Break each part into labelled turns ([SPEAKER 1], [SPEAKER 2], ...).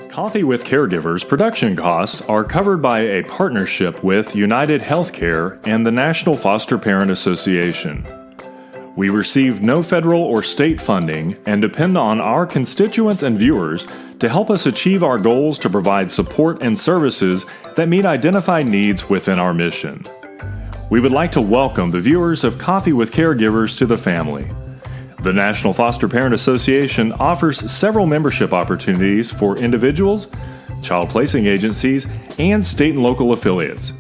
[SPEAKER 1] Coffee with Caregivers production costs are covered by a partnership with United Healthcare and the National Foster Parent Association. We receive no federal or state funding and depend on our constituents and viewers to help us achieve our goals to provide support and services that meet identified needs within our mission. We would like to welcome the viewers of Coffee with Caregivers to the family. The National Foster Parent Association offers several membership opportunities for individuals, child placing agencies, and state and local affiliates.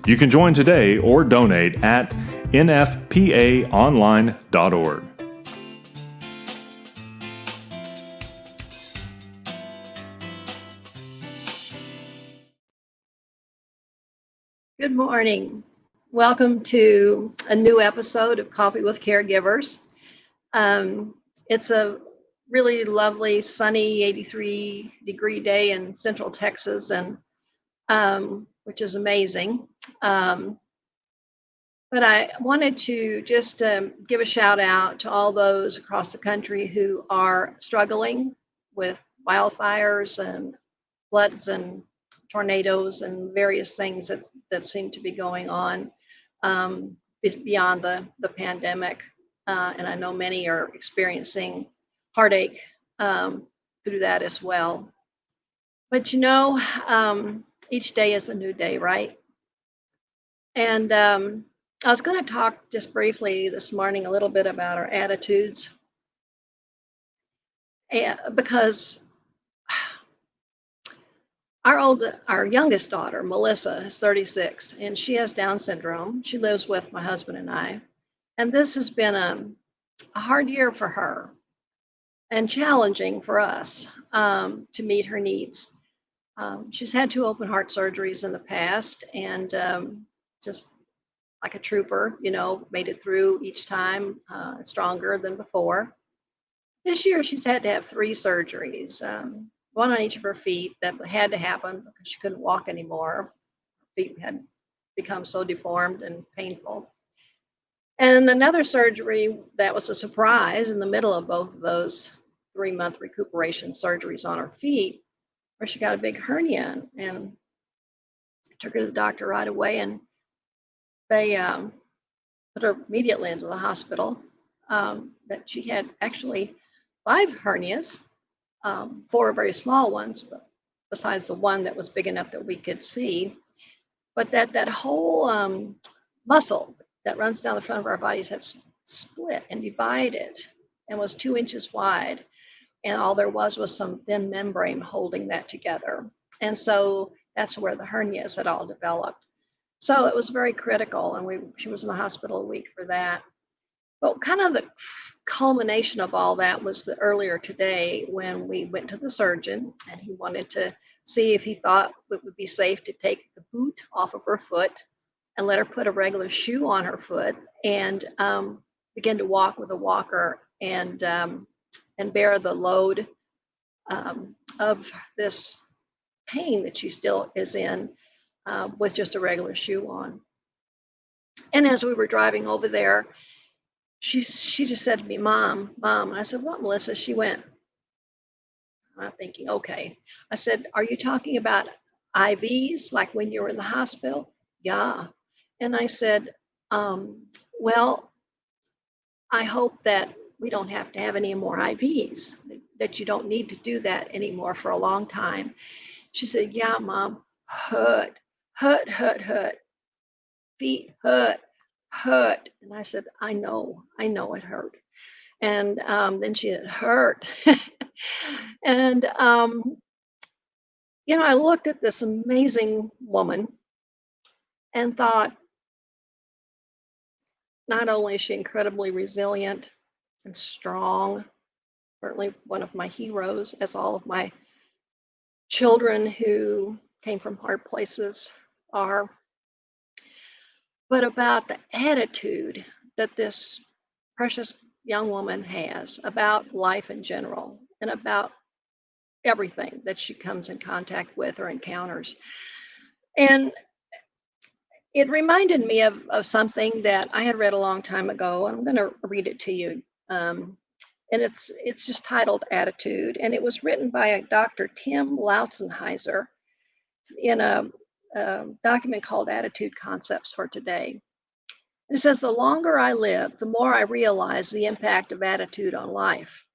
[SPEAKER 1] You can join today or donate at nfpaonline.org.
[SPEAKER 2] Good morning. Welcome to a new episode of Coffee with Caregivers. It's a really lovely, sunny 83-degree day in Central Texas, and which is amazing. But I wanted to just give a shout out to all those across the country who are struggling with wildfires and floods and tornadoes and various things that seem to be going on beyond the pandemic. And I know many are experiencing heartache through that as well. But you know, each day is a new day, right? And I was going to talk just briefly this morning a little bit about our attitudes, because our youngest daughter, Melissa, is 36, and she has Down syndrome. She lives with my husband and I. And this has been a hard year for her and challenging for us to meet her needs. She's had 2 open heart surgeries in the past, and just like a trooper, you know, made it through each time stronger than before. This year, she's had to have 3 surgeries, one on each of her feet that had to happen because she couldn't walk anymore. Her feet had become so deformed and painful. And another surgery that was a surprise in the middle of both of those 3-month recuperation surgeries on her feet, where she got a big hernia, and took her to the doctor right away, and they put her immediately into the hospital. That she had actually 5 hernias, 4 very small ones, but besides the one that was big enough that we could see. But that whole muscle that runs down the front of our bodies had split and divided and was 2 inches wide. And all there was some thin membrane holding that together. And so that's where the hernias had all developed. So it was very critical, and she was in the hospital a week for that. But kind of the culmination of all that was earlier today when we went to the surgeon, and he wanted to see if he thought it would be safe to take the boot off of her foot and let her put a regular shoe on her foot and begin to walk with a walker and bear the load of this pain that she still is in with just a regular shoe on. And as we were driving over there, she just said to me, Mom. And I said, what, Melissa? She went, I'm thinking, okay. I said, are you talking about IVs, like when you were in the hospital? Yeah. And I said, well, I hope that we don't have to have any more IVs, that you don't need to do that anymore for a long time. She said, yeah, Mom, hurt. Feet hurt. And I said, I know it hurt. And then she said, hurt. And, you know, I looked at this amazing woman and thought, not only is she incredibly resilient and strong, certainly one of my heroes, as all of my children who came from hard places are, but about the attitude that this precious young woman has about life in general and about everything that she comes in contact with or encounters. And it reminded me of something that I had read a long time ago, and I'm going to read it to you. and it's just titled Attitude, and it was written by a Dr. Tim Lautzenheiser in a document called Attitude Concepts for Today. And it says, the longer I live, the more I realize the impact of attitude on life.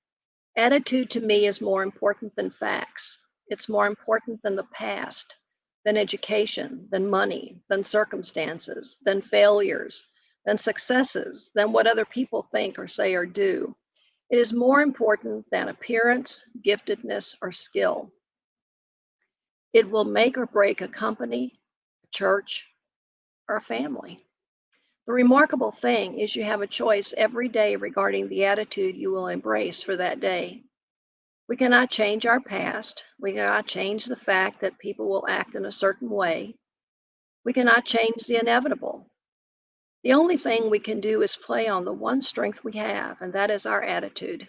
[SPEAKER 2] Attitude to me is more important than facts. It's more important than the past, than education, than money, than circumstances, than failures, than successes, than what other people think or say or do. It is more important than appearance, giftedness, or skill. It will make or break a company, a church, or a family. The remarkable thing is you have a choice every day regarding the attitude you will embrace for that day. We cannot change our past. We cannot change the fact that people will act in a certain way. We cannot change the inevitable. The only thing we can do is play on the one strength we have, and that is our attitude.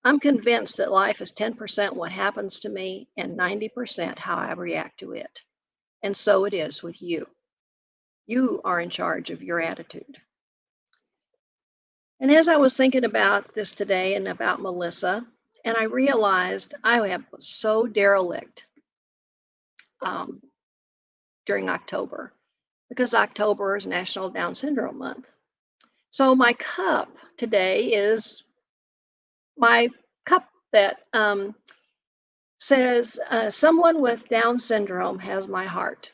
[SPEAKER 2] I'm convinced that life is 10% what happens to me and 90% how I react to it. And so it is with you. You are in charge of your attitude. And as I was thinking about this today and about Melissa, and I realized I was so derelict during October, because October is National Down Syndrome Month. So my cup today is my cup that says, someone with Down syndrome has my heart.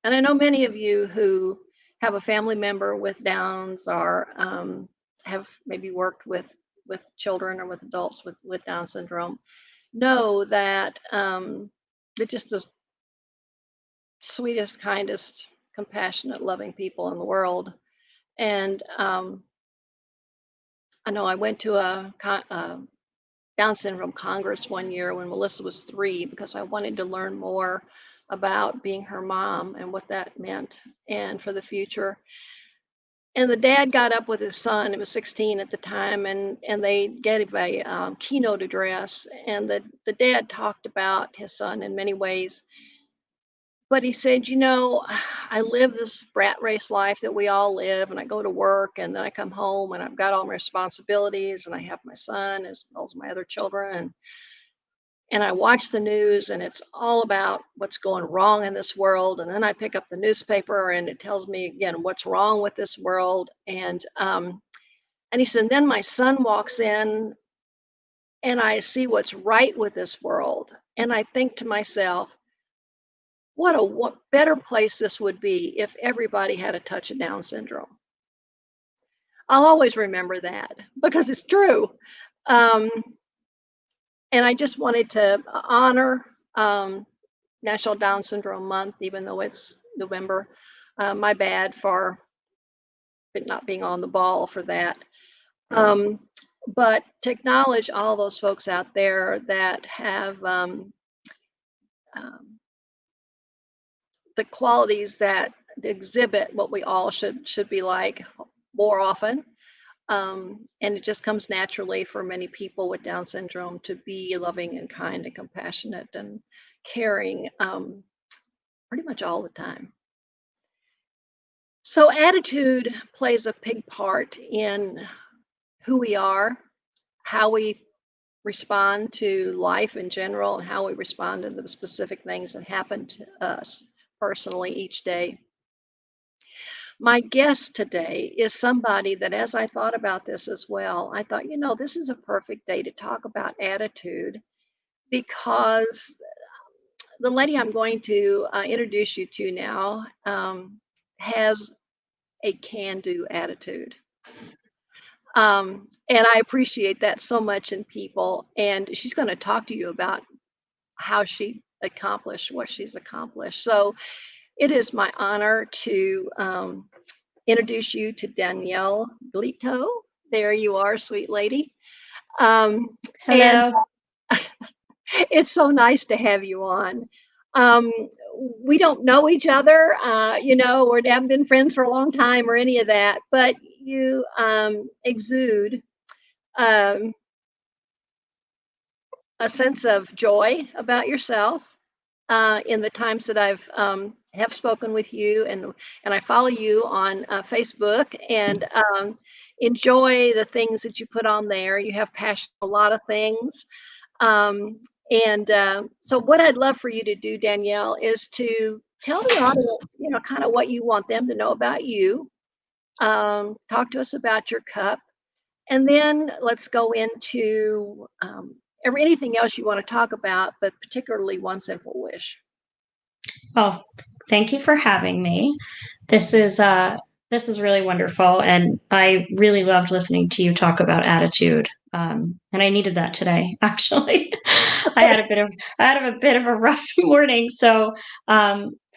[SPEAKER 2] And I know many of you who have a family member with Downs or have maybe worked with children or with adults with Down syndrome know that they're just the sweetest, kindest, compassionate, loving people in the world. And I know I went to a Down syndrome Congress one year when Melissa was 3 because I wanted to learn more about being her mom and what that meant and for the future. And the dad got up with his son, it was 16 at the time, and they gave a keynote address. And the dad talked about his son in many ways. But he said, I live this rat race life that we all live, and I go to work, and then I come home, and I've got all my responsibilities, and I have my son as well as my other children, and I watch the news, and it's all about what's going wrong in this world. And then I pick up the newspaper, and it tells me again what's wrong with this world. And he said, then my son walks in, and I see what's right with this world, and I think to myself, what better place this would be if everybody had a touch of Down syndrome. I'll always remember that because it's true. And I just wanted to honor National Down Syndrome Month, even though it's November. My bad for not being on the ball for that. But to acknowledge all those folks out there that have the qualities that exhibit what we all should be like more often. And it just comes naturally for many people with Down syndrome to be loving and kind and compassionate and caring pretty much all the time. So attitude plays a big part in who we are, how we respond to life in general, and how we respond to the specific things that happen to us personally each day. My guest today is somebody that, as I thought about this as well, I thought, this is a perfect day to talk about attitude, because the lady I'm going to introduce you to now has a can-do attitude. And I appreciate that so much in people. And she's going to talk to you about how she accomplished what she's accomplished. So it is my honor to introduce you to Danielle Gletow. There you are, sweet lady.
[SPEAKER 3] Hello.
[SPEAKER 2] And it's so nice to have you on. We don't know each other, we haven't been friends for a long time or any of that, but you exude a sense of joy about yourself in the times that I've have spoken with you, and I follow you on Facebook, and enjoy the things that you put on there. You have passion for a lot of things. Um, so what I'd love for you to do, Danielle, is to tell the audience, kind of what you want them to know about you. Talk to us about your cup, and then let's go into anything else you want to talk about, but particularly One Simple Wish.
[SPEAKER 3] Oh, thank you for having me. This is really wonderful, and I really loved listening to you talk about attitude. And I needed that today. Actually, I had a bit of a rough morning, so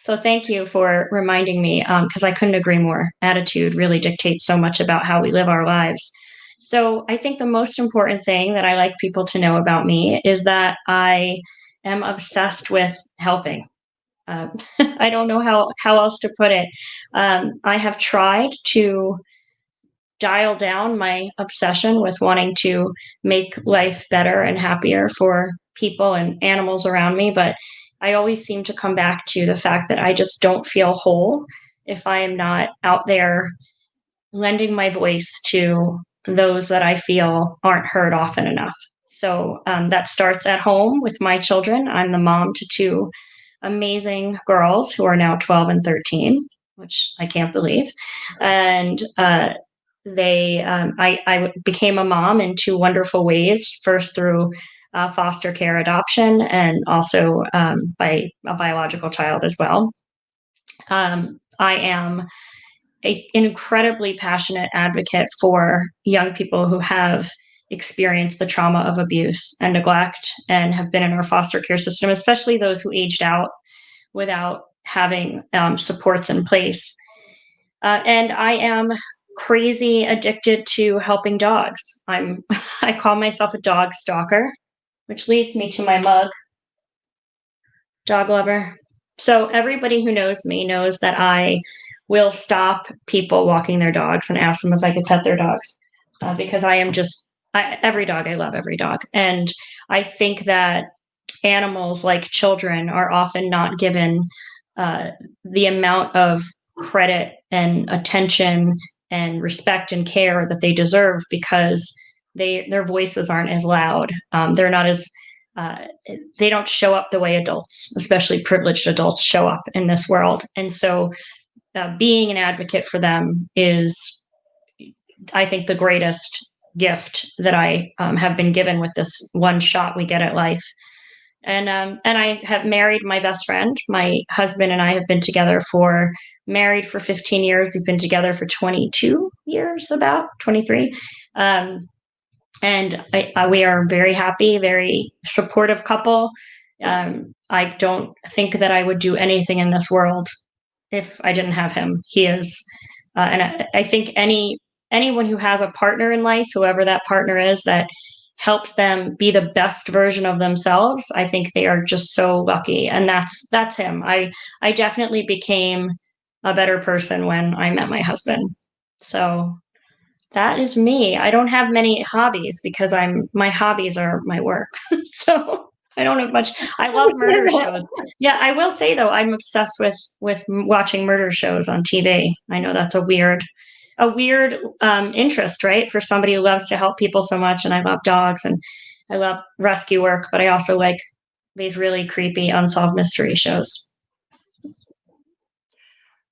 [SPEAKER 3] thank you for reminding me, because I couldn't agree more. Attitude really dictates so much about how we live our lives. So I think the most important thing that I like people to know about me is that I am obsessed with helping. uh, I don't know how else to put it. I have tried to dial down my obsession with wanting to make life better and happier for people and animals around me, but I always seem to come back to the fact that I just don't feel whole if I am not out there lending my voice to those that I feel aren't heard often enough. So that starts at home with my children. I'm the mom to two amazing girls who are now 12 and 13, which I can't believe. And I became a mom in two wonderful ways. First through foster care adoption, and also by a biological child as well. I am an incredibly passionate advocate for young people who have experienced the trauma of abuse and neglect and have been in our foster care system, especially those who aged out without having supports in place. And I am crazy addicted to helping dogs. I call myself a dog stalker, which leads me to my mug. Dog lover. So everybody who knows me knows that I will stop people walking their dogs and ask them if I could pet their dogs, because I am every dog. I love every dog, and I think that animals, like children, are often not given uh, the amount of credit and attention and respect and care that they deserve, because their voices aren't as loud. They're not as uh, they don't show up the way adults, especially privileged adults, show up in this world. And so, being an advocate for them is, I think, the greatest gift that I have been given with this one shot we get at life. And I have married my best friend. My husband and I have been together married for 15 years. We've been together for 22 years, about 23. And we are very happy, very supportive couple. I don't think that I would do anything in this world if I didn't have him. He is, and I think anyone who has a partner in life, whoever that partner is, that helps them be the best version of themselves, I think they are just so lucky. And that's him. I definitely became a better person when I met my husband. So that is me. I don't have many hobbies because my hobbies are my work. So I don't have much. I love murder shows. Yeah, I will say though, I'm obsessed with watching murder shows on TV. I know that's a weird interest, right, for somebody who loves to help people so much. And I love dogs and I love rescue work, but I also like these really creepy unsolved mystery shows.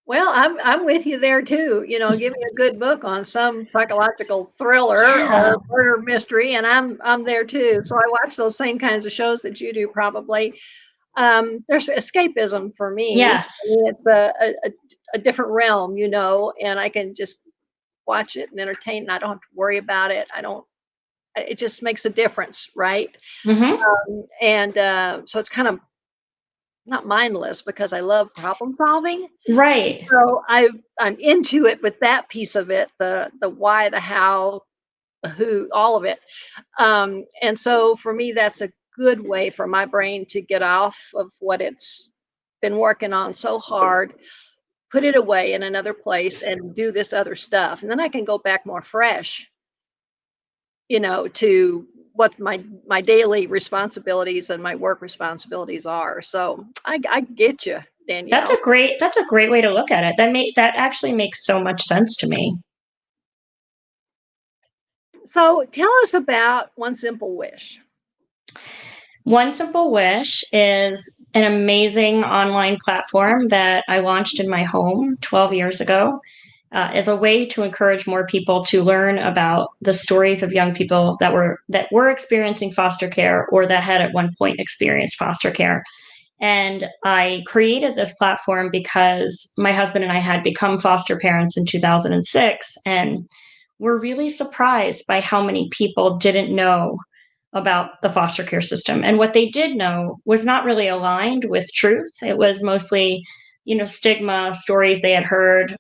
[SPEAKER 2] Well, I'm with you there too. Give me a good book on some psychological thriller
[SPEAKER 3] Yeah.
[SPEAKER 2] or murder mystery, and I'm there too. So I watch those same kinds of shows that you do, probably. There's escapism for me.
[SPEAKER 3] Yes.
[SPEAKER 2] I mean, it's a different realm, and I can just watch it and entertain, and I don't have to worry about it. I don't. It just makes a difference, right?
[SPEAKER 3] Mm-hmm.
[SPEAKER 2] And so it's kind of not mindless because I love problem solving.
[SPEAKER 3] Right.
[SPEAKER 2] So I'm into it with that piece of it, the why, the how, the who, all of it. And so for me, that's a good way for my brain to get off of what it's been working on so hard, put it away in another place and do this other stuff. And then I can go back more fresh, to what my daily responsibilities and my work responsibilities are. So I get you, Danielle.
[SPEAKER 3] That's a great way to look at it. That actually makes so much sense to me.
[SPEAKER 2] So tell us about One Simple Wish.
[SPEAKER 3] One Simple Wish is an amazing online platform that I launched in my home 12 years ago as a way to encourage more people to learn about the stories of young people that were experiencing foster care or that had at one point experienced foster care. And I created this platform because my husband and I had become foster parents in 2006, and we're really surprised by how many people didn't know about the foster care system. And what they did know was not really aligned with truth. It was mostly, stigma, stories they had heard.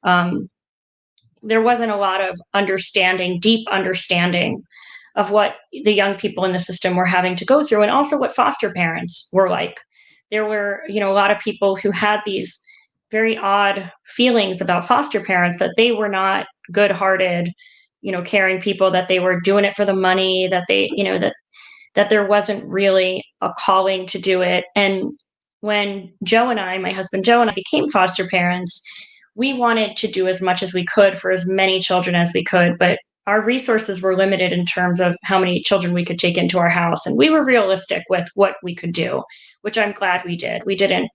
[SPEAKER 3] There wasn't a lot of understanding, deep understanding of what the young people in the system were having to go through and also what foster parents were like. There were, a lot of people who had these very odd feelings about foster parents, that they were not good-hearted, caring people, that they were doing it for the money, that they, that there wasn't really a calling to do it. And when my husband Joe and I became foster parents, we wanted to do as much as we could for as many children as we could, but our resources were limited in terms of how many children we could take into our house. And we were realistic with what we could do, which I'm glad we did. We didn't,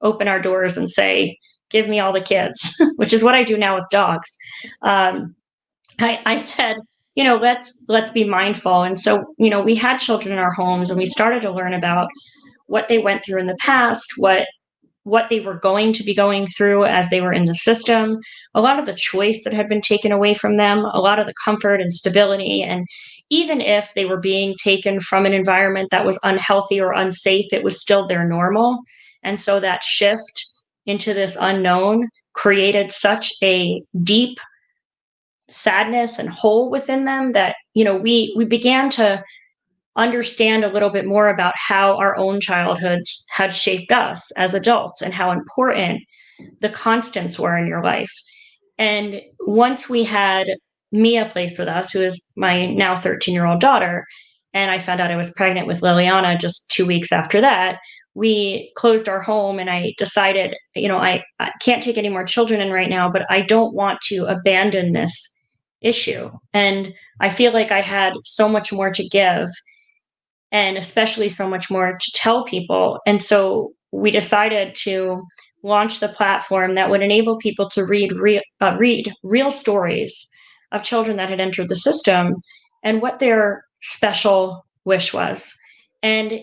[SPEAKER 3] open our doors and say, give me all the kids, which is what I do now with dogs. I said, let's be mindful. And so, we had children in our homes, and we started to learn about what they went through in the past, what they were going to be going through as they were in the system, a lot of the choice that had been taken away from them, a lot of the comfort and stability. And even if they were being taken from an environment that was unhealthy or unsafe, it was still their normal. And so that shift into this unknown created such a deep sadness and hole within them that, we began to understand a little bit more about how our own childhoods had shaped us as adults and how important the constants were in your life. And once we had Mia placed with us, who is my now 13-year-old daughter, and I found out I was pregnant with Liliana just 2 weeks after that, we closed our home, and I decided, I can't take any more children in right now, but I don't want to abandon this issue. And I feel like I had so much more to give, and especially so much more to tell people. And so we decided to launch the platform that would enable people to read real stories of children that had entered the system and what their special wish was. And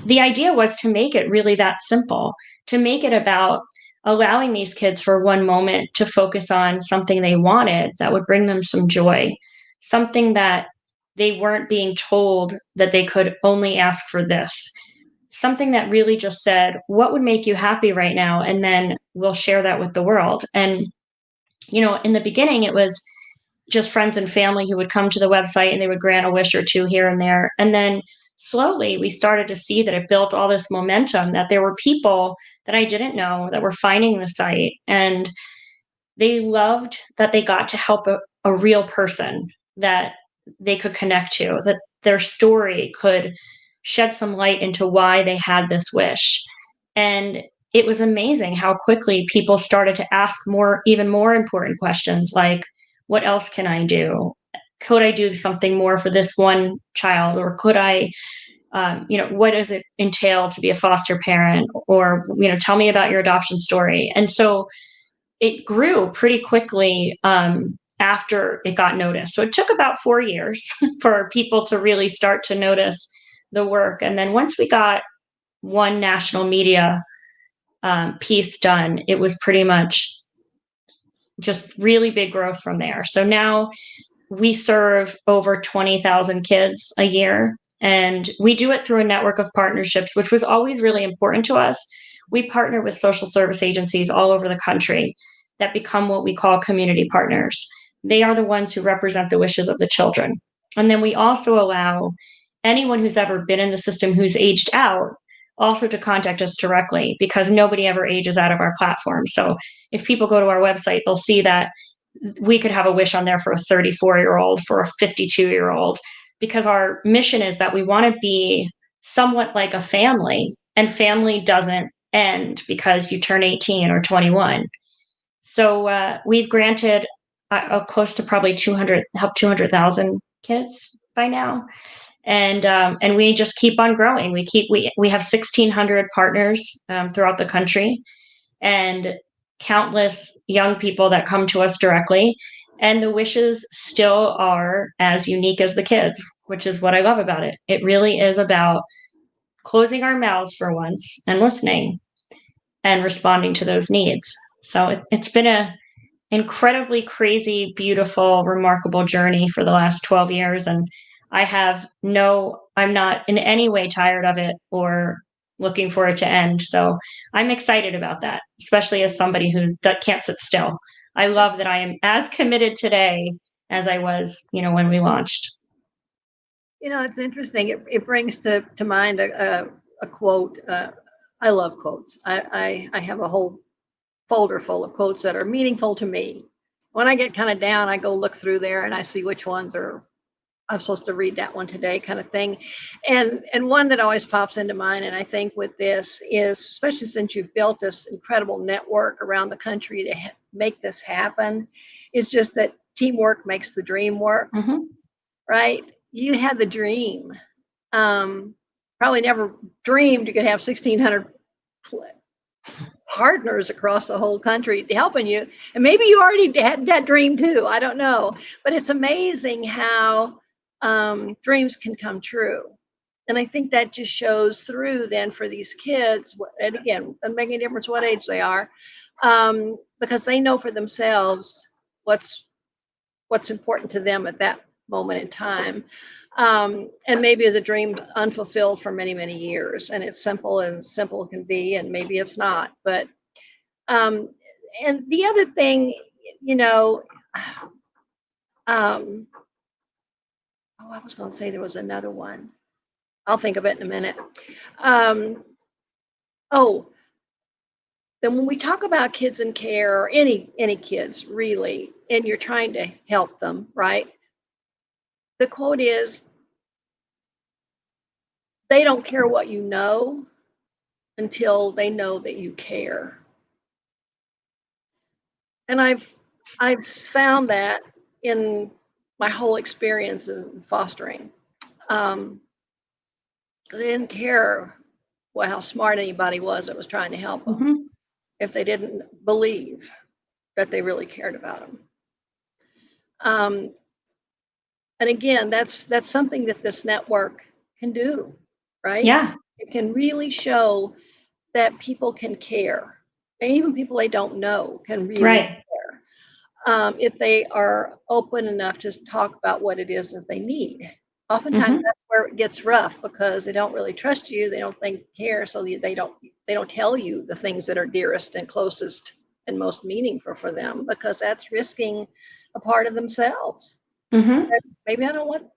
[SPEAKER 3] the idea was to make it really that simple, to make it about allowing these kids for one moment to focus on something they wanted that would bring them some joy, something that they weren't being told that they could only ask for this, something that really just said, what would make you happy right now? And then we'll share that with the world. And, in the beginning, it was just friends and family who would come to the website and they would grant a wish or two here and there. And then slowly we started to see that it built all this momentum, that there were people that I didn't know that were finding the site, and they loved that they got to help a real person that they could connect to, that their story could shed some light into why they had this wish. And it was amazing how quickly people started to ask even more important questions like, what else can I do? Could I do something more for this one child? Or could I, what does it entail to be a foster parent? Or, tell me about your adoption story. And so it grew pretty quickly after it got noticed. So it took about 4 years for people to really start to notice the work. And then once we got one national media piece done, it was pretty much just really big growth from there. So now we serve over 20,000 kids a year, and we do it through a network of partnerships, which was always really important to us. We partner with social service agencies all over the country that become what we call community partners. They are the ones who represent the wishes of the children. And then we also allow anyone who's ever been in the system who's aged out also to contact us directly, because nobody ever ages out of our platform. So if people go to our website, they'll see that we could have a wish on there for a 34-year-old, for a 52-year-old, because our mission is that we want to be somewhat like a family, and family doesn't end because you turn 18 or 21. So we've granted close to probably 200,000 kids by now, and we just keep on growing. We have 1,600 partners throughout the country, and countless young people that come to us directly. And the wishes still are as unique as the kids, which is what I love about it. It really is about closing our mouths for once and listening and responding to those needs. So it's been a incredibly crazy, beautiful, remarkable journey for the last 12 years. And I'm not in any way tired of it or looking for it to end. So I'm excited about that, especially as somebody that can't sit still. I love that I am as committed today as I was, when we launched.
[SPEAKER 2] It's interesting. It brings to mind a quote. I love quotes. I have a whole folder full of quotes that are meaningful to me. When I get kind of down, I go look through there and I see which ones I'm supposed to read that one today, kind of thing. And one that always pops into mind, and I think with this is, especially since you've built this incredible network around the country to make this happen, is just that teamwork makes the dream work, right? You had the dream. Probably never dreamed you could have 1,600 partners across the whole country helping you. And maybe you already had that dream too. I don't know. But it's amazing how dreams can come true. And I think that just shows through then for these kids, and again, doesn't make any difference what age they are, because they know for themselves what's important to them at that moment in time. And maybe is a dream unfulfilled for many, many years. And it's simple can be, and maybe it's not. But and the other thing, I was going to say there was another one. I'll think of it in a minute. Then when we talk about kids in care, or any kids really, and you're trying to help them, right? The quote is, they don't care what you know until they know that you care. And I've found that in my whole experience in fostering. They didn't care how smart anybody was that was trying to help them, if they didn't believe that they really cared about them. And again, that's something that this network can do, right?
[SPEAKER 3] Yeah.
[SPEAKER 2] It can really show that people can care. And even people they don't know can really care. If they are open enough to talk about what it is that they need. Oftentimes that's where it gets rough, because they don't really trust you. They don't think you care. So they don't tell you the things that are dearest and closest and most meaningful for them, because that's risking a part of themselves. Maybe I don't want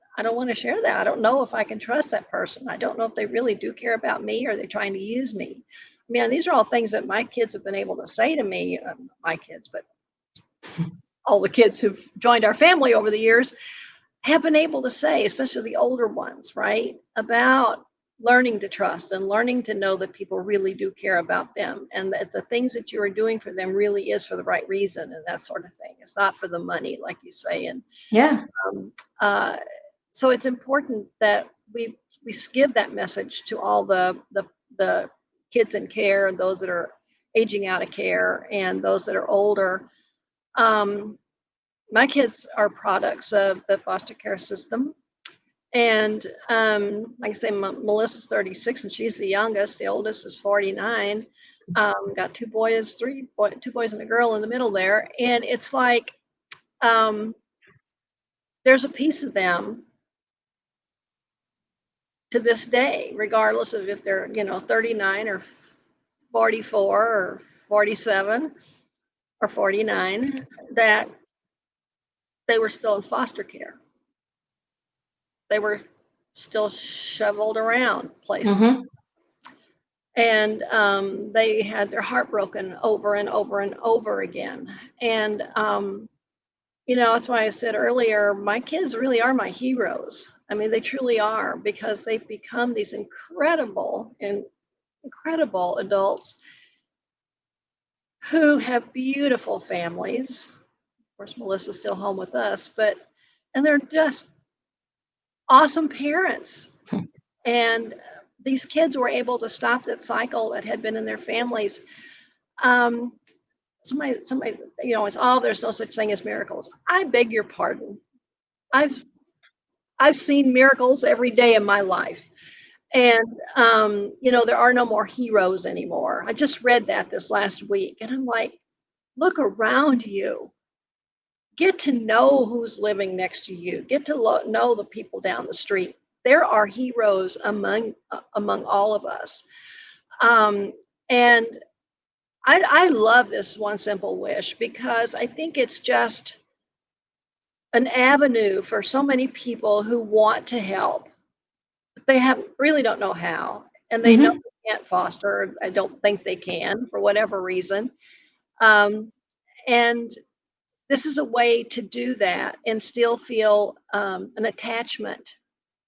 [SPEAKER 2] to share that. I don't know if I can trust that person. I don't know if they really do care about me, or are they trying to use me. I mean, these are all things that my kids have been able to say to me, my kids, but all the kids who've joined our family over the years have been able to say, especially the older ones, right, about learning to trust and learning to know that people really do care about them, and that the things that you are doing for them really is for the right reason, and that sort of thing. It's not for the money, like you say. And so it's important that we give that message to all the kids in care, and those that are aging out of care, and those that are older. My kids are products of the foster care system. And like I say, Melissa's 36 and she's the youngest. The oldest is 49. Got two boys and a girl in the middle there. And it's like there's a piece of them to this day, regardless of if they're 39 or 44 or 47 or 49, that they were still in foster care. They were still shoveled around places. And they had their heart broken over and over and over again. And, that's why I said earlier, my kids really are my heroes. I mean, they truly are, because they've become these incredible adults who have beautiful families. Of course, Melissa's still home with us, and they're just awesome parents. And these kids were able to stop that cycle that had been in their families. Um, somebody, it's, oh, there's no such thing as miracles. I beg your pardon. I've seen miracles every day of my life. And, there are no more heroes anymore. I just read that this last week, and I'm like, look around you. Get to know who's living next to you. Get to know the people down the street. There are heroes among all of us. And I love this one simple wish because I think it's just an avenue for so many people who want to help. They really don't know how, and they know they can't foster. I don't think they can for whatever reason. And this is a way to do that and still feel an attachment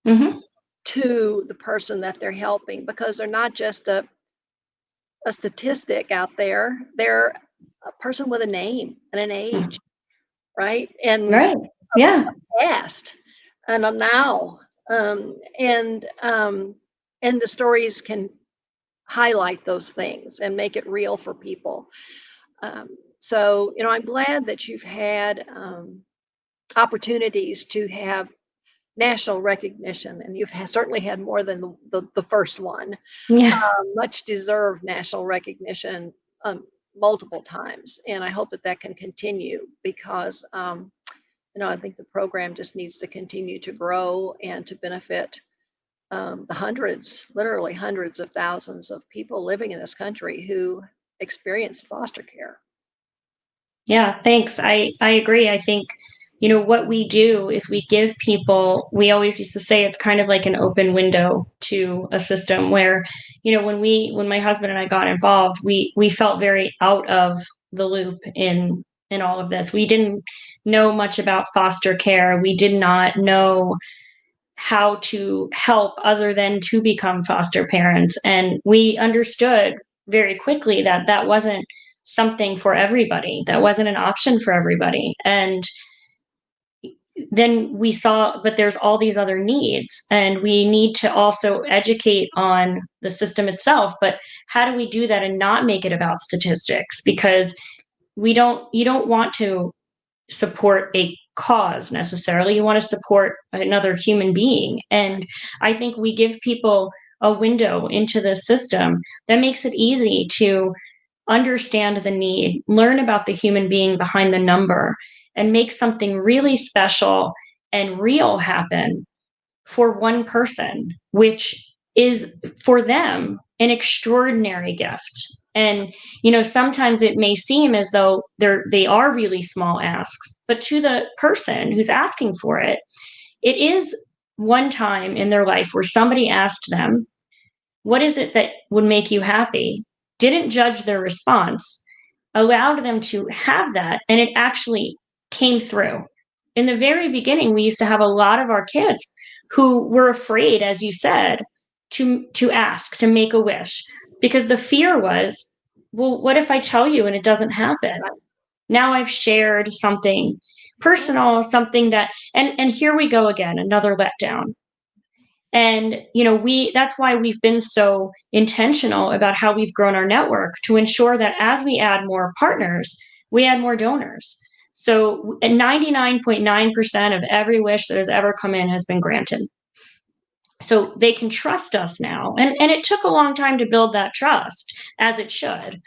[SPEAKER 2] to the person that they're helping, because they're not just a statistic out there. They're a person with a name and an age, right? And
[SPEAKER 3] Right. Yeah.
[SPEAKER 2] a past and a now. And the stories can highlight those things and make it real for people. So, I'm glad that you've had opportunities to have national recognition, and you've certainly had more than the first one.
[SPEAKER 3] Yeah.
[SPEAKER 2] Much deserved national recognition multiple times, and I hope that can continue because I think the program just needs to continue to grow and to benefit the literally hundreds of thousands of people living in this country who experience foster care.
[SPEAKER 3] Yeah, thanks. I agree. I think, what we do is we give people, we always used to say it's kind of like an open window to a system where, when my husband and I got involved, we felt very out of the loop in all of this. We didn't know much about foster care. We did not know how to help other than to become foster parents. And we understood very quickly that that wasn't something for everybody. That wasn't an option for everybody. And then we saw, but there's all these other needs, and we need to also educate on the system itself. But how do we do that and not make it about statistics? Because you don't want to support a cause necessarily. You want to support another human being. And I think we give people a window into the system that makes it easy to understand the need, learn about the human being behind the number, and make something really special and real happen for one person, which is for them an extraordinary gift. And sometimes it may seem as though they are really small asks, but to the person who's asking for it, it is one time in their life where somebody asked them, what is it that would make you happy? Didn't judge their response, allowed them to have that, and it actually came through. In the very beginning, we used to have a lot of our kids who were afraid, as you said, to ask, to make a wish, because the fear was, well, what if I tell you and it doesn't happen? Now I've shared something personal, something that, and here we go again, another letdown. And that's why we've been so intentional about how we've grown our network, to ensure that as we add more partners, we add more donors. So 99.9% of every wish that has ever come in has been granted. So they can trust us now. And it took a long time to build that trust, as it should.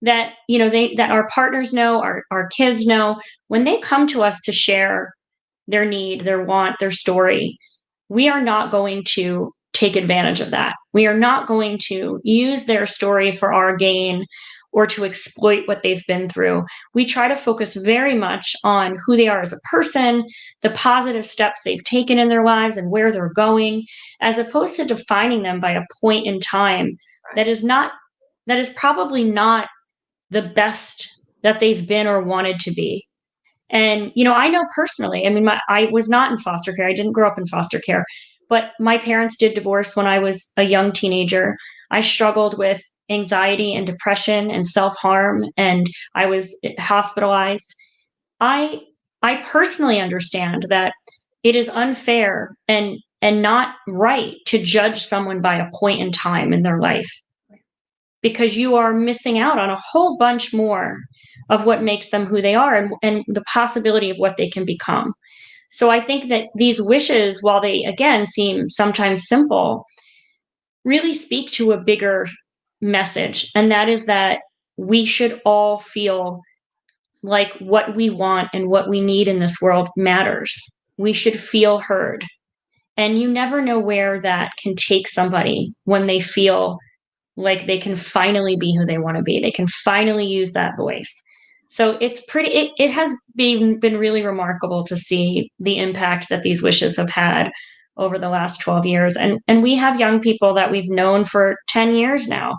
[SPEAKER 3] That that our partners know, our kids know, when they come to us to share their need, their want, their story, we are not going to take advantage of that. We are not going to use their story for our gain or to exploit what they've been through. We try to focus very much on who they are as a person, the positive steps they've taken in their lives and where they're going, as opposed to defining them by a point in time that is probably not the best that they've been or wanted to be. And, I know personally, I mean, I was not in foster care. I didn't grow up in foster care, but my parents did divorce when I was a young teenager. I struggled with anxiety and depression and self-harm, and I was hospitalized. I personally understand that it is unfair and and not right to judge someone by a point in time in their life, because you are missing out on a whole bunch more of what makes them who they are, and the possibility of what they can become. So I think that these wishes, while they again seem sometimes simple, really speak to a bigger message. And that is that we should all feel like what we want and what we need in this world matters. We should feel heard. And you never know where that can take somebody when they feel like they can finally be who they want to be. They can finally use that voice. So it's pretty, it has been really remarkable to see the impact that these wishes have had over the last 12 years. And we have young people that we've known for 10 years now,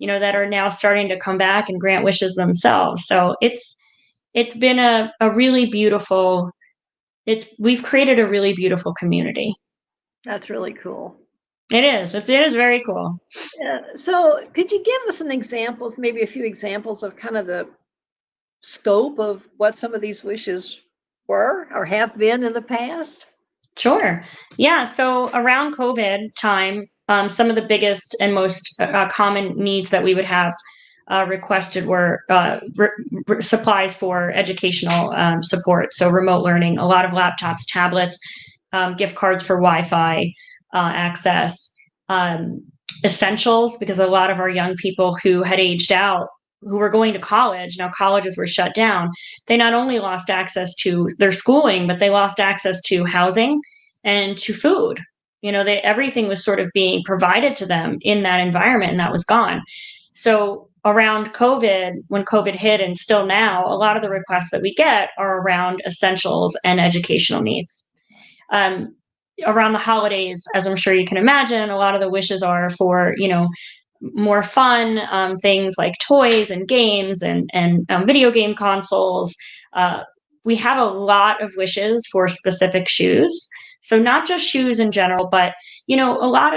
[SPEAKER 3] that are now starting to come back and grant wishes themselves. So it's been a really beautiful, we've created a really beautiful community.
[SPEAKER 2] That's really cool.
[SPEAKER 3] It is very cool.
[SPEAKER 2] So could you give us some examples, maybe a few examples of kind of the scope of what some of these wishes were or have been in the past?
[SPEAKER 3] Sure. Yeah. So around COVID time, some of the biggest and most common needs that we would have requested were supplies for educational support. So remote learning, a lot of laptops, tablets, gift cards for Wi-Fi access, essentials, because a lot of our young people who had aged out, who were going to college, now colleges were shut down, they not only lost access to their schooling, but they lost access to housing and to food. Everything was sort of being provided to them in that environment, and that was gone. So around COVID, when COVID hit, and still now, a lot of the requests that we get are around essentials and educational needs. Around the holidays, as I'm sure you can imagine, a lot of the wishes are for, more fun, things like toys and games and video game consoles. We have a lot of wishes for specific shoes. So not just shoes in general, but a lot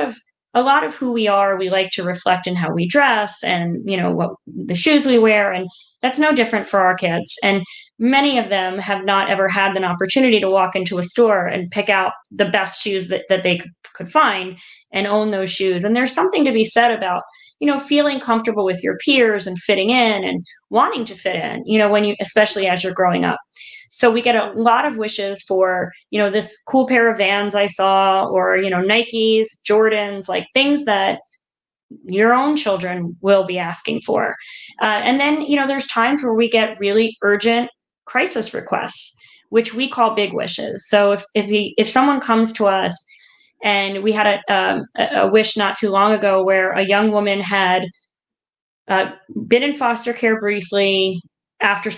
[SPEAKER 3] of who we are, we like to reflect in how we dress and what the shoes we wear, and that's no different for our kids. And many of them have not ever had an opportunity to walk into a store and pick out the best shoes that they could find and own those shoes. And there's something to be said about feeling comfortable with your peers and fitting in and wanting to fit in, when you, especially as you're growing up. So we get a lot of wishes for, this cool pair of Vans I saw, or, Nikes, Jordans, like things that your own children will be asking for. And then, there's times where we get really urgent crisis requests, which we call big wishes. So if someone comes to us, and we had a wish not too long ago where a young woman had been in foster care briefly after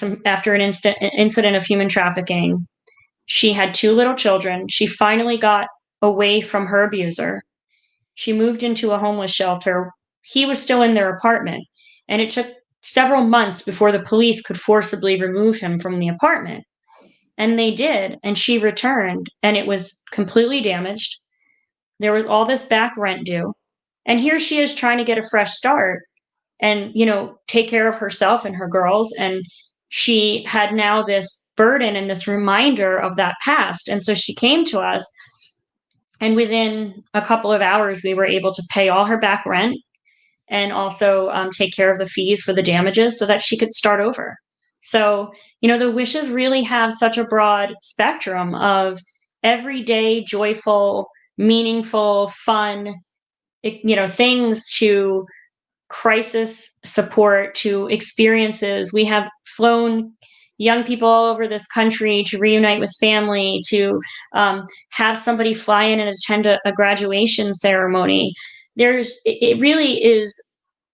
[SPEAKER 3] an incident of human trafficking. She had 2 little children. She finally got away from her abuser. She moved into a homeless shelter. He was still in their apartment, and it took several months before the police could forcibly remove him from the apartment. And they did, and she returned, and it was completely damaged. There was all this back rent due. And here she is trying to get a fresh start and, take care of herself and her girls. And she had now this burden and this reminder of that past. And so she came to us, and within a couple of hours, we were able to pay all her back rent and also take care of the fees for the damages so that she could start over. So, the wishes really have such a broad spectrum of everyday, joyful, meaningful, fun, things, to crisis support, to experiences. We have flown young people all over this country to reunite with family, to have somebody fly in and attend a graduation ceremony. It really is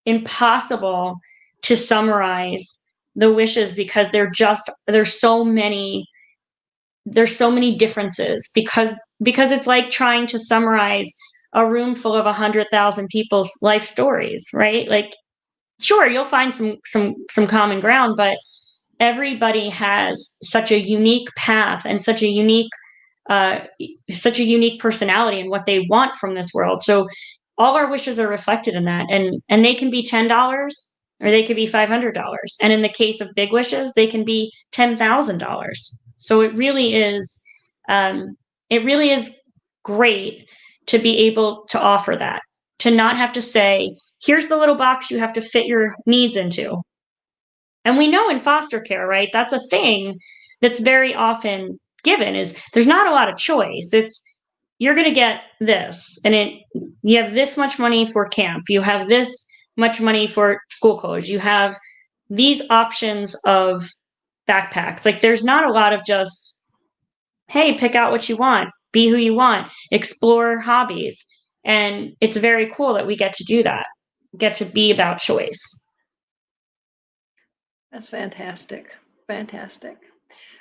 [SPEAKER 3] impossible to summarize the wishes, because there's so many differences, because it's like trying to summarize a room full of 100,000 people's life stories, right? Like, sure, you'll find some common ground, but everybody has such a unique path and uh, such a unique personality and what they want from this world. So all our wishes are reflected in that, and they can be $10 or they could be $500, and in the case of big wishes, they can be $10,000. So it really is great to be able to offer that, to not have to say, here's the little box you have to fit your needs into. And we know in foster care, right? That's a thing that's very often given is there's not a lot of choice. It's you're going to get this and you have this much money for camp. You have this much money for school clothes. You have these options of backpacks. Like there's not a lot of just, hey, pick out what you want, be who you want, explore hobbies. And it's very cool that we get to do that, get to be about choice.
[SPEAKER 2] That's fantastic. Fantastic.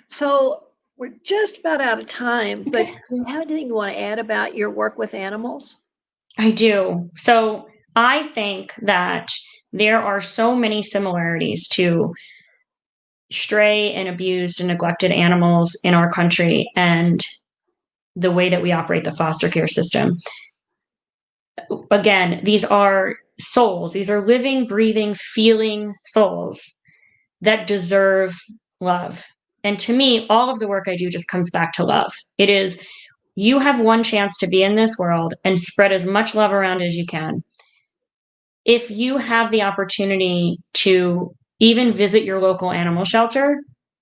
[SPEAKER 2] So we're just about out of time, but
[SPEAKER 3] Okay.
[SPEAKER 2] do you have anything you want to add about your work with animals?
[SPEAKER 3] I do. So I think that there are so many similarities to stray and abused and neglected animals in our country and the way that we operate the foster care system. Again, these are souls, these are living, breathing, feeling souls that deserve love. And to me, all of the work I do just comes back to love. It is you have one chance to be in this world and spread as much love around as you can. If you have the opportunity to even visit your local animal shelter,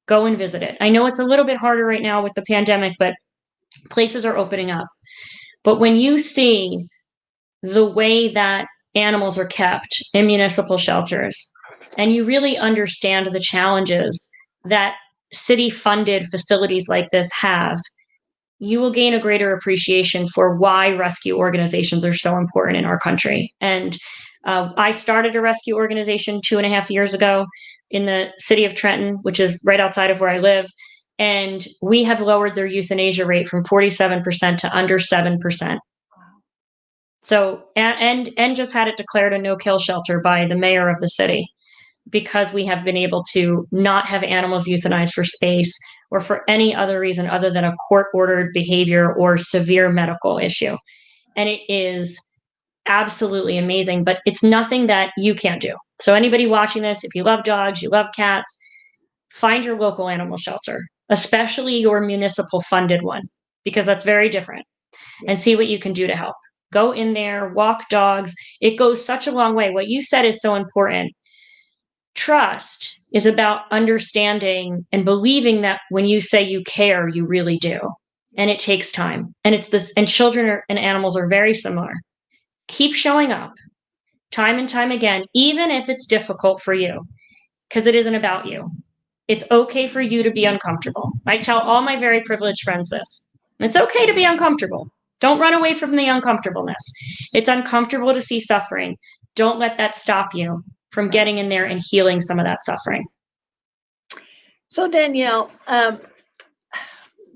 [SPEAKER 3] go and visit it. I know it's a little bit harder right now with the pandemic, but places are opening up. But when you see the way that animals are kept in municipal shelters, and you really understand the challenges that city funded facilities like this have, you will gain a greater appreciation for why rescue organizations are so important in our country. And I started a rescue organization 2.5 years ago in the city of Trenton, which is right outside of where I live. And we have lowered their euthanasia rate from 47% to under 7%. So, and just had it declared a no-kill shelter by the mayor of the city because we have been able to not have animals euthanized for space or for any other reason other than a court-ordered behavior or severe medical issue. And it is absolutely amazing, but it's nothing that you can't do. So anybody watching this, if you love dogs, you love cats, find your local animal shelter, especially your municipal funded one, because that's very different, and see what you can do to help. Go in there, walk dogs. It goes such a long way. What you said is so important. Trust is about understanding and believing that when you say you care, you really do. And it takes time. And it's this, and and animals are very similar. Keep showing up time and time again, even if it's difficult for you, because it isn't about you. It's okay for you to be uncomfortable. I tell all my very privileged friends this. It's okay to be uncomfortable. Don't run away from the uncomfortableness. It's uncomfortable to see suffering. Don't let that stop you from getting in there and healing some of that suffering.
[SPEAKER 2] So Danielle,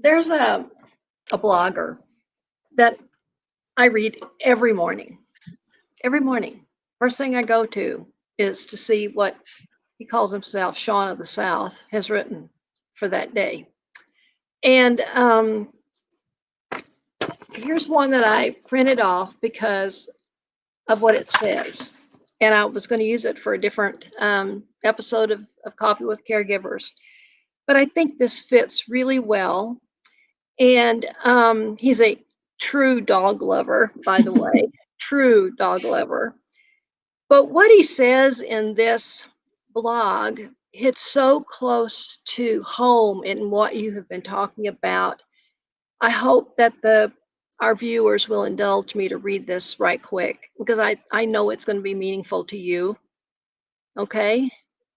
[SPEAKER 2] there's a blogger that I read every morning. Every morning. First thing I go to is to see what he calls himself Sean of the South has written for that day. And here's one that I printed off because of what it says. And I was going to use it for a different episode of Coffee with Caregivers. But I think this fits really well. And he's a true dog lover, by the way, true dog lover. But what he says in this blog hits so close to home in what you have been talking about. I hope that our viewers will indulge me to read this right quick because I know it's going to be meaningful to you, okay?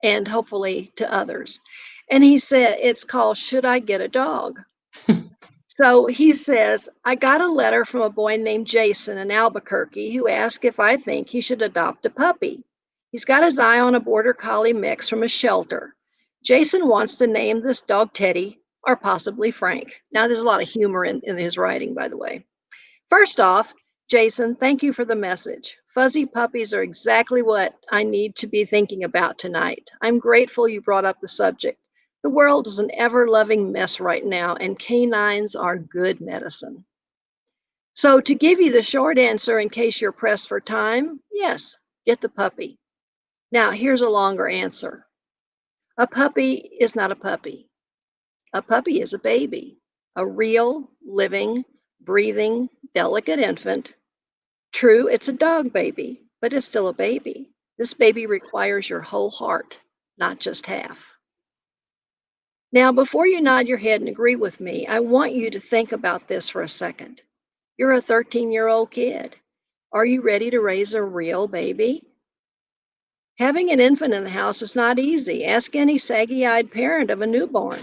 [SPEAKER 2] And hopefully to others. And he said, it's called Should I Get a Dog? So he says, I got a letter from a boy named Jason in Albuquerque who asked if I think he should adopt a puppy. He's got his eye on a border collie mix from a shelter. Jason wants to name this dog Teddy or possibly Frank. Now, there's a lot of humor in his writing, by the way. First off, Jason, thank you for the message. Fuzzy puppies are exactly what I need to be thinking about tonight. I'm grateful you brought up the subject. The world is an ever-loving mess right now, and canines are good medicine. So to give you the short answer in case you're pressed for time, yes, get the puppy. Now, here's a longer answer. A puppy is not a puppy. A puppy is a baby, a real, living, breathing, delicate infant. True, it's a dog baby, but it's still a baby. This baby requires your whole heart, not just half. Now, before you nod your head and agree with me, I want you to think about this for a second. You're a 13-year-old kid. Are you ready to raise a real baby? Having an infant in the house is not easy. Ask any saggy eyed parent of a newborn.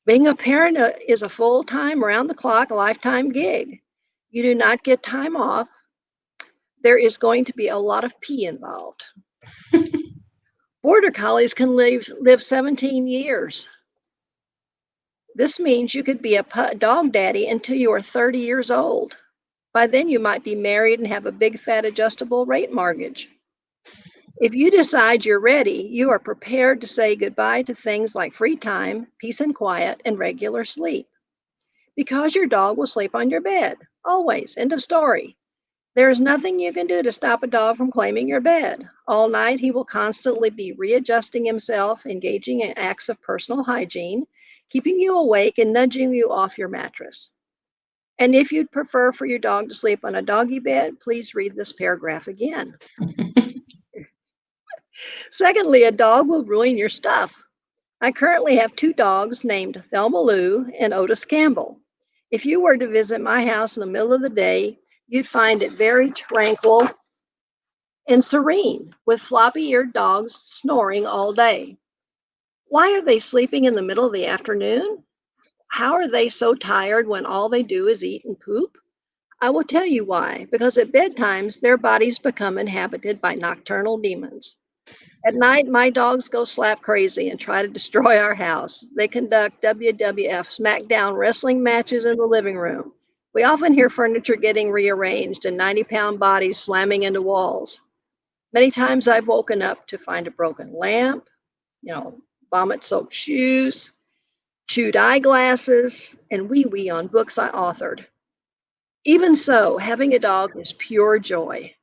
[SPEAKER 2] Being a parent is a full time, round the clock, lifetime gig. You do not get time off. There is going to be a lot of pee involved. Border collies can live 17 years. This means you could be a dog daddy until you are 30 years old. By then, you might be married and have a big, fat, adjustable rate mortgage. If you decide you're ready, you are prepared to say goodbye to things like free time, peace and quiet, and regular sleep. Because your dog will sleep on your bed. Always. End of story. There is nothing you can do to stop a dog from claiming your bed. All night, he will constantly be readjusting himself, engaging in acts of personal hygiene, keeping you awake and nudging you off your mattress. And if you'd prefer for your dog to sleep on a doggy bed, please read this paragraph again. Secondly, a dog will ruin your stuff. I currently have 2 dogs named Thelma Lou and Otis Campbell. If you were to visit my house in the middle of the day, you'd find it very tranquil and serene, with floppy-eared dogs snoring all day. Why are they sleeping in the middle of the afternoon? How are they so tired when all they do is eat and poop? I will tell you why. Because at bedtimes, their bodies become inhabited by nocturnal demons. At night, my dogs go slap crazy and try to destroy our house. They conduct WWF SmackDown wrestling matches in the living room. We often hear furniture getting rearranged and 90-pound bodies slamming into walls. Many times I've woken up to find a broken lamp, vomit-soaked shoes, chewed eyeglasses, and wee-wee on books I authored. Even so, having a dog is pure joy.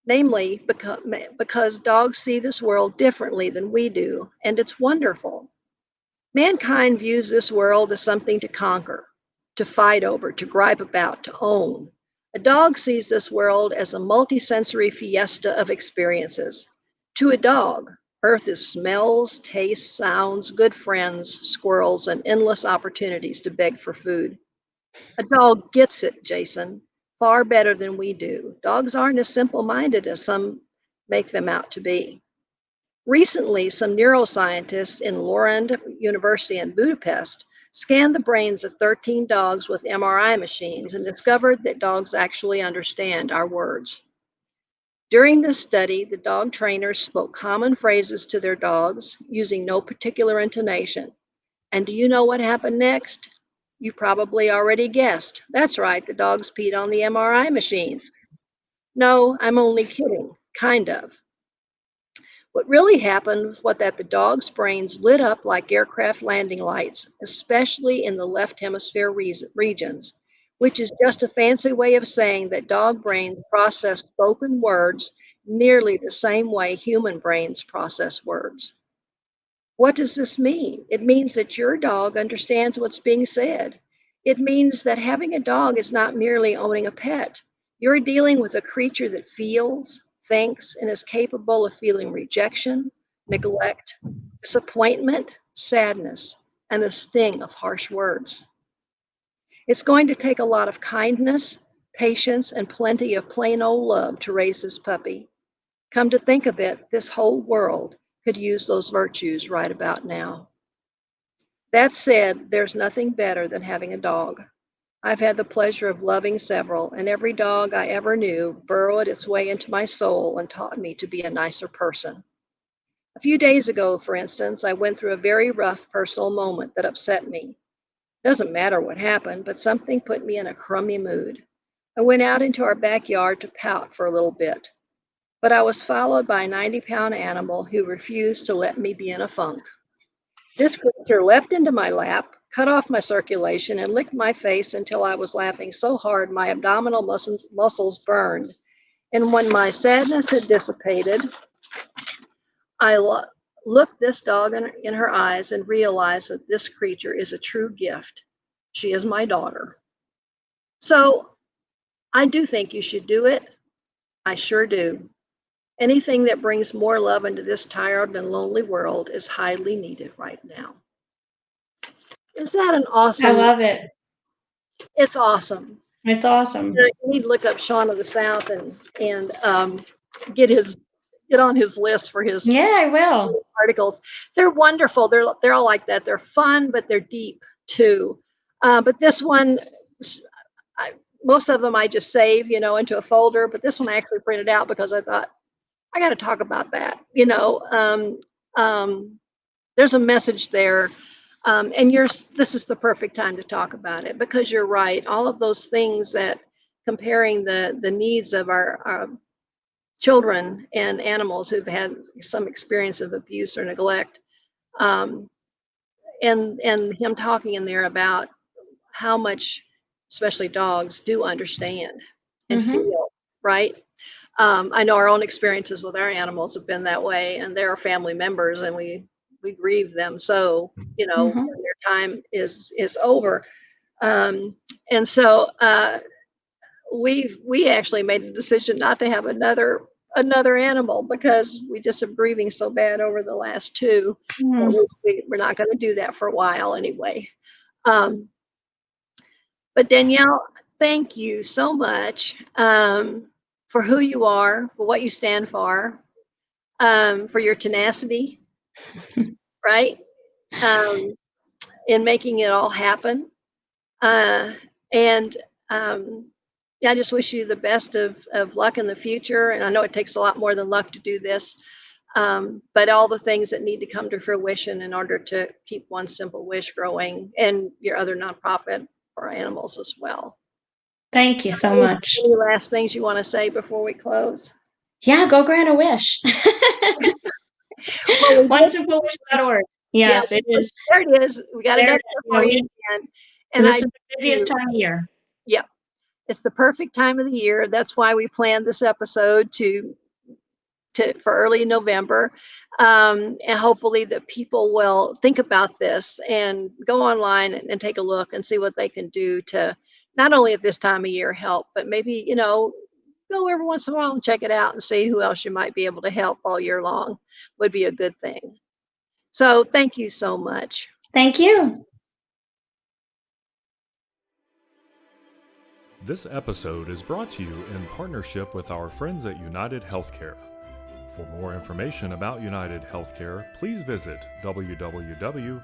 [SPEAKER 2] Namely, because dogs see this world differently than we do, and it's wonderful. Mankind views this world as something to conquer, to fight over, to gripe about, to own. A dog sees this world as a multisensory fiesta of experiences. To a dog, Earth is smells, tastes, sounds, good friends, squirrels, and endless opportunities to beg for food. A dog gets it, Jason, far better than we do. Dogs aren't as simple-minded as some make them out to be. Recently, some neuroscientists in Lorand University in Budapest scanned the brains of 13 dogs with MRI machines and discovered that dogs actually understand our words. During this study, the dog trainers spoke common phrases to their dogs using no particular intonation. And do you know what happened next? You probably already guessed. That's right, the dogs peed on the MRI machines. No, I'm only kidding, kind of. What really happened was that the dogs' brains lit up like aircraft landing lights, especially in the left hemisphere regions, which is just a fancy way of saying that dog brains process spoken words nearly the same way human brains process words. What does this mean? It means that your dog understands what's being said. It means that having a dog is not merely owning a pet. You're dealing with a creature that feels, thinks, and is capable of feeling rejection, neglect, disappointment, sadness, and the sting of harsh words. It's going to take a lot of kindness, patience, and plenty of plain old love to raise this puppy. Come to think of it, this whole world could use those virtues right about now. That said, there's nothing better than having a dog. I've had the pleasure of loving several, and every dog I ever knew burrowed its way into my soul and taught me to be a nicer person. A few days ago, for instance, I went through a very rough personal moment that upset me. Doesn't matter what happened, but something put me in a crummy mood. I went out into our backyard to pout for a little bit. But I was followed by a 90-pound animal who refused to let me be in a funk. This creature leapt into my lap, cut off my circulation, and licked my face until I was laughing so hard my abdominal muscles burned. And when my sadness had dissipated, I looked this dog in her eyes and realized that this creature is a true gift. She is my daughter. So I do think you should do it. I sure do. Anything that brings more love into this tired and lonely world is highly needed right now. Is that an
[SPEAKER 3] I
[SPEAKER 2] awesome?
[SPEAKER 3] love it.
[SPEAKER 2] It's awesome.
[SPEAKER 3] It's awesome.
[SPEAKER 2] You need to look up Sean of the South and get his get on his list for his
[SPEAKER 3] Yeah, I will.
[SPEAKER 2] articles. They're wonderful. They're all like that. They're fun, but they're deep too. But this one, I, most of them I just save, into a folder. But this one I actually printed out because I thought I got to talk about that. There's a message there, and this is the perfect time to talk about it because you're right. All of those things that comparing the needs of our children and animals who've had some experience of abuse or neglect, um, and him talking in there about how much, especially dogs, do understand and
[SPEAKER 3] Mm-hmm.
[SPEAKER 2] feel, right? I know our own experiences with our animals have been that way, and they're family members, and we grieve them so,
[SPEAKER 3] Mm-hmm.
[SPEAKER 2] when their time is over. Um, and so we actually made the decision not to have another animal because we just are grieving so bad over the last two.
[SPEAKER 3] Mm.
[SPEAKER 2] We're not going to do that for a while anyway. Um, but Danielle, thank you so much for who you are, for what you stand for your tenacity, right? Um, in making it all happen. And I just wish you the best of luck in the future. And I know it takes a lot more than luck to do this, but all the things that need to come to fruition in order to keep One Simple Wish growing and your other nonprofit for animals as well.
[SPEAKER 3] Thank you so much.
[SPEAKER 2] Any last things you want to say before we close?
[SPEAKER 3] Yeah, go grant a wish.
[SPEAKER 2] Well, we did.
[SPEAKER 3] OneSimpleWish.org.
[SPEAKER 2] Yeah,
[SPEAKER 3] Yes, it is.
[SPEAKER 2] there it is. We got it
[SPEAKER 3] There,
[SPEAKER 2] up there
[SPEAKER 3] you know,
[SPEAKER 2] for you.
[SPEAKER 3] we,
[SPEAKER 2] And
[SPEAKER 3] this
[SPEAKER 2] I
[SPEAKER 3] is the busiest
[SPEAKER 2] do.
[SPEAKER 3] time of year.
[SPEAKER 2] Yeah, it's the perfect time of the year. That's why we planned this episode for early November. And hopefully that people will think about this and go online and take a look and see what they can do to not only at this time of year help, but maybe, go every once in a while and check it out and see who else you might be able to help all year long would be a good thing. So thank you so much.
[SPEAKER 3] Thank you.
[SPEAKER 1] This episode is brought to you in partnership with our friends at United Healthcare. For more information about United Healthcare, please visit www.uhc.com.